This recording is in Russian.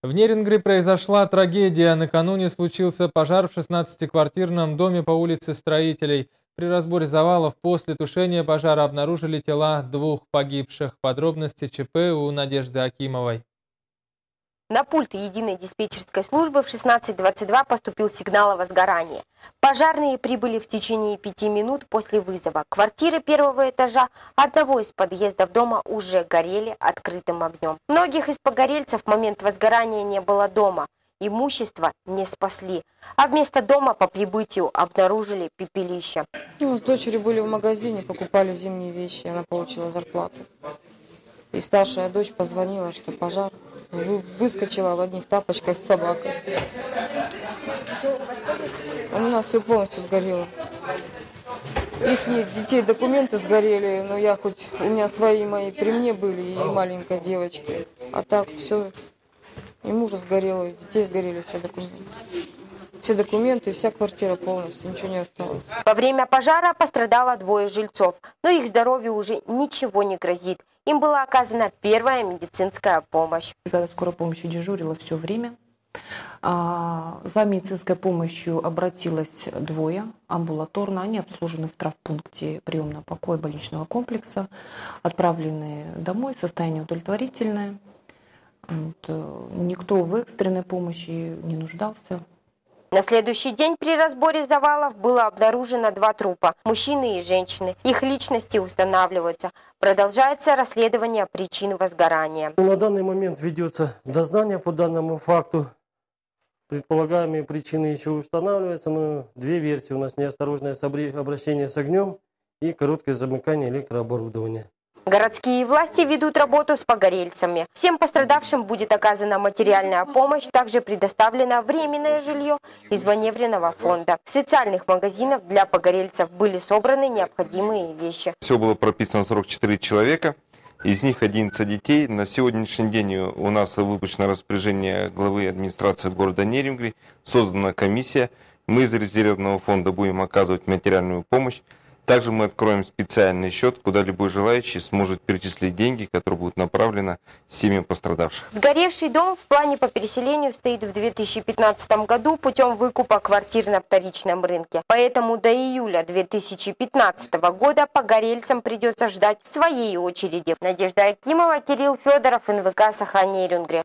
В Нерюнгри произошла трагедия. Накануне случился пожар в 16-квартирном доме по улице Строителей. При разборе завалов после тушения пожара обнаружили тела 2 погибших. Подробности ЧП у Надежды Акимовой. На пульт единой диспетчерской службы в 16:22 поступил сигнал о возгорании. Пожарные прибыли в течение 5 минут после вызова. Квартиры первого этажа одного из подъездов дома уже горели открытым огнем. Многих из погорельцев в момент возгорания не было дома. Имущество не спасли, а вместо дома по прибытию обнаружили пепелище. Мы с дочерью были в магазине, покупали зимние вещи, она получила зарплату. И старшая дочь позвонила, что пожар. Выскочила в одних тапочках с собакой. У нас все полностью сгорело. Их детей документы сгорели, но у меня свои мои при мне были, и маленькой девочки. А так все, и мужа сгорело, и детей сгорели все документы. Все документы, вся квартира полностью, ничего не осталось. Во время пожара пострадало 2 жильцов, но их здоровью уже ничего не грозит. Им была оказана первая медицинская помощь. Бригада скорой помощи дежурила все время. За медицинской помощью обратилось 2 амбулаторно. Они обслужены в травмпункте приемного покоя больничного комплекса. Отправлены домой, состояние удовлетворительное. Никто в экстренной помощи не нуждался. На следующий день при разборе завалов было обнаружено 2 трупа – мужчины и женщины. Их личности устанавливаются. Продолжается расследование причин возгорания. На данный момент ведется дознание по данному факту. Предполагаемые причины еще устанавливаются, но 2 версии у нас: неосторожное обращение с огнем и короткое замыкание электрооборудования. Городские власти ведут работу с погорельцами. Всем пострадавшим будет оказана материальная помощь, также предоставлено временное жилье из маневренного фонда. В социальных магазинах для погорельцев были собраны необходимые вещи. Всего было прописано 44 человека, из них 11 детей. На сегодняшний день у нас выпущено распоряжение главы администрации города Нерюнгри, создана комиссия. Мы из резервного фонда будем оказывать материальную помощь. Также мы откроем специальный счет, куда любой желающий сможет перечислить деньги, которые будут направлены семьям пострадавших. Сгоревший дом в плане по переселению стоит в 2015 году путем выкупа квартир на вторичном рынке. Поэтому до июля 2015 года погорельцам придется ждать своей очереди. Надежда Акимова, Кирилл Федоров, НВК Саха-Нерюнгри.